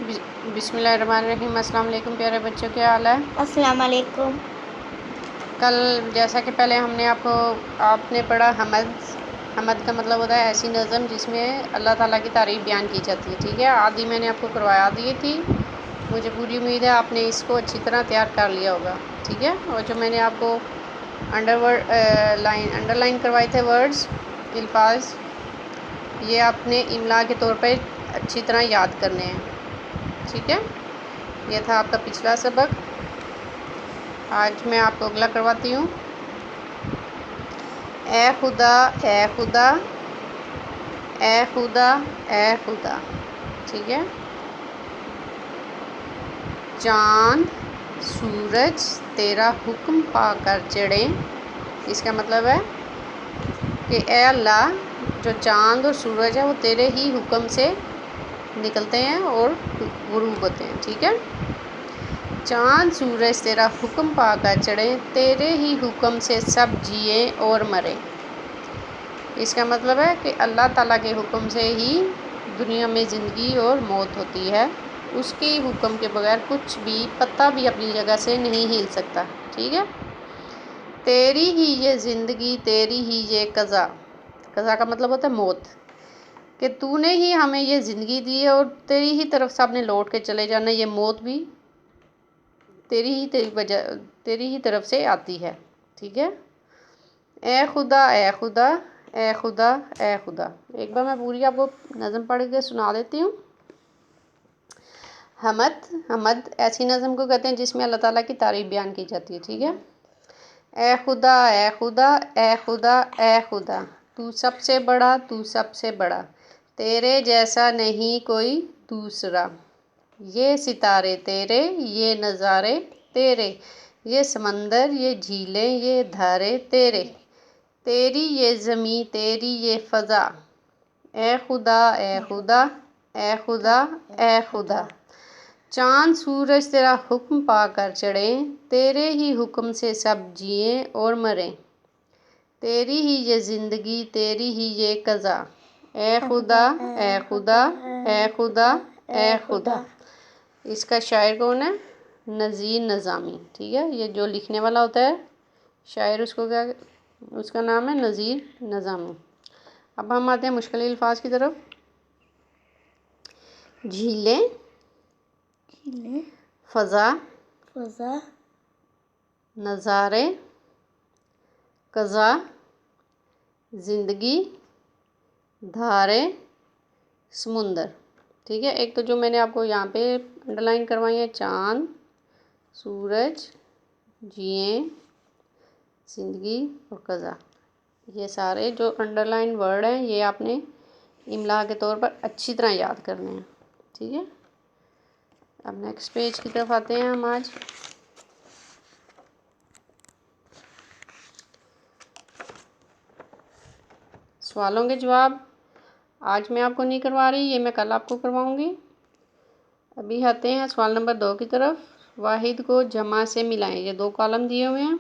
بسم اللہ الرحمن الرحیم۔ السلام علیکم پیارے بچوں، کیا حال ہے؟ السلام علیکم۔ کل جیسا کہ پہلے ہم نے آپ نے پڑھا حمد کا مطلب ہوتا ہے ایسی نظم جس میں اللہ تعالیٰ کی تعریف بیان کی جاتی ہے، ٹھیک ہے۔ آدھی میں نے آپ کو کروایا دی تھی، مجھے پوری امید ہے آپ نے اس کو اچھی طرح تیار کر لیا ہوگا، ٹھیک ہے۔ اور جو میں نے آپ کو انڈر لائن کروائے تھے ورڈز، الفاظ، یہ آپ نے املا کے طور پہ اچھی طرح یاد کرنے ہیں، ٹھیک ہے۔ یہ تھا آپ کا پچھلا سبق۔ آج میں آپ کو اگلا کرواتی ہوں۔ اے خدا اے خدا اے خدا اے خدا، ٹھیک ہے۔ چاند سورج تیرا حکم پا کر چڑھیں، اس کا مطلب ہے کہ اے اللہ، جو چاند اور سورج ہے وہ تیرے ہی حکم سے نکلتے ہیں اور غروب ہوتے ہیں، ٹھیک ہے۔ چاند سورج تیرا حکم پا کر چڑھیں، تیرے ہی حکم سے سب جئیں اور مریں۔ اس کا مطلب ہے کہ اللہ تعالیٰ کے حکم سے ہی دنیا میں زندگی اور موت ہوتی ہے، اس کے حکم کے بغیر کچھ بھی پتا بھی اپنی جگہ سے نہیں ہل سکتا، ٹھیک ہے۔ تیری ہی یہ زندگی تیری ہی یہ قضا، قضا کا مطلب ہوتا ہے موت، کہ تو نے ہی ہمیں یہ زندگی دی ہے اور تیری ہی طرف سے ہم نے لوٹ کے چلے جانا، یہ موت بھی تیری ہی طرف سے آتی ہے، ٹھیک ہے۔ اے خدا اے خدا اے خدا اے خدا۔ ایک بار میں پوری آپ کو نظم پڑھ کے سنا دیتی ہوں۔ حمد ایسی نظم کو کہتے ہیں جس میں اللہ تعالیٰ کی تعریف بیان کی جاتی ہے، ٹھیک ہے۔ اے خدا اے خدا اے خدا اے خدا، تو سب سے بڑا تو سب سے بڑا، تیرے جیسا نہیں کوئی دوسرا۔ یہ ستارے تیرے یہ نظارے تیرے، یہ سمندر یہ جھیلیں یہ دھارے تیرے، تیری یہ زمیں تیری یہ فضا، اے خدا اے خدا اے خدا اے خدا۔ چاند سورج تیرا حکم پا کر چڑھیں، تیرے ہی حکم سے سب جئیں اور مریں، تیری ہی یہ زندگی تیری ہی یہ قضا، اے خدا اے خدا اے خدا اے خدا۔ اس کا شاعر کون ہے؟ نذیر نظامی، ٹھیک ہے۔ یہ جو لکھنے والا ہوتا ہے شاعر، اس کا نام ہے نذیر نظامی۔ اب ہم آتے ہیں مشکل الفاظ کی طرف۔ جھیلیں، فضا، نظارے، قضا، زندگی، دھارے، سمندر، ٹھیک ہے۔ ایک تو جو میں نے آپ کو یہاں پہ انڈر لائن کروائی ہے، چاند سورج جئیں زندگی اور قضا، یہ سارے جو انڈر لائن ورڈ ہیں یہ آپ نے املا کے طور پر اچھی طرح یاد کرنے ہیں، ٹھیک ہے۔ اب نیکسٹ پیج کی طرف آتے ہیں ہم آج۔ سوالوں کے جواب آج میں آپ کو نہیں کروا رہی، یہ میں کل آپ کو کرواؤں گی۔ ابھی آتے ہیں سوال نمبر 2 کی طرف۔ واحد کو جمع سے ملائیں، یہ 2 کالم دیے ہوئے ہیں،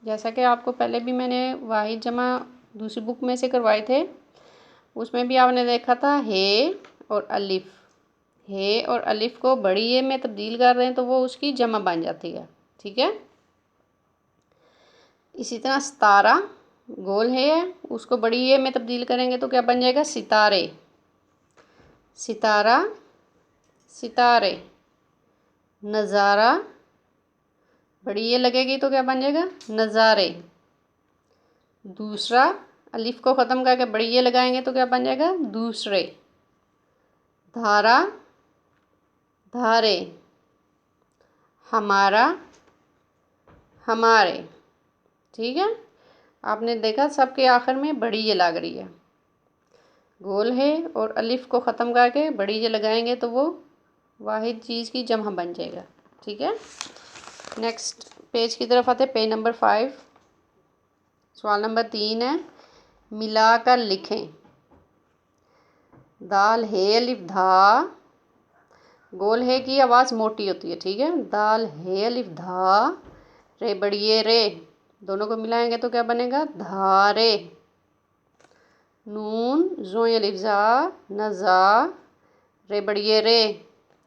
جیسا کہ آپ کو پہلے بھی میں نے واحد جمع دوسری بک میں سے کروائے تھے، اس میں بھی آپ نے دیکھا تھا ہے اور الف، ہے اور الف کو بڑی اے میں تبدیل کر رہے ہیں تو وہ اس کی جمع بن جاتی ہے، ٹھیک ہے۔ اسی طرح ستارہ گول ہے اس کو بڑی اے میں تبدیل کریں گے تو کیا بن جائے گا؟ ستارے، ستارہ ستارے۔ نظارہ بڑی اے لگے گی تو کیا بن جائے گا؟ نظارے۔ دوسرا الف کو ختم کر کے بڑی اے لگائیں گے تو کیا بن جائے گا؟ دوسرے۔ دھارا دھارے۔ ہمارا ہمارے، ٹھیک ہے۔ آپ نے دیکھا سب کے آخر میں بڑی اے لگ رہی ہے، گول ہے اور الف کو ختم کر کے بڑی اے لگائیں گے تو وہ واحد چیز کی جمع بن جائے گا، ٹھیک ہے۔ نیکسٹ پیج کی طرف آتے ہیں، پیج نمبر 5۔ سوال نمبر 3 ہے، ملا کر لکھیں۔ دال ہے الف دھا، گول ہے کی آواز موٹی ہوتی ہے، ٹھیک ہے۔ دال ہے الف دھا، رے بڑی اے رے، دونوں کو ملائیں گے تو کیا بنے گا؟ دھارے۔ نون زوئیں الف زا نزا، رے بڑی اے رے،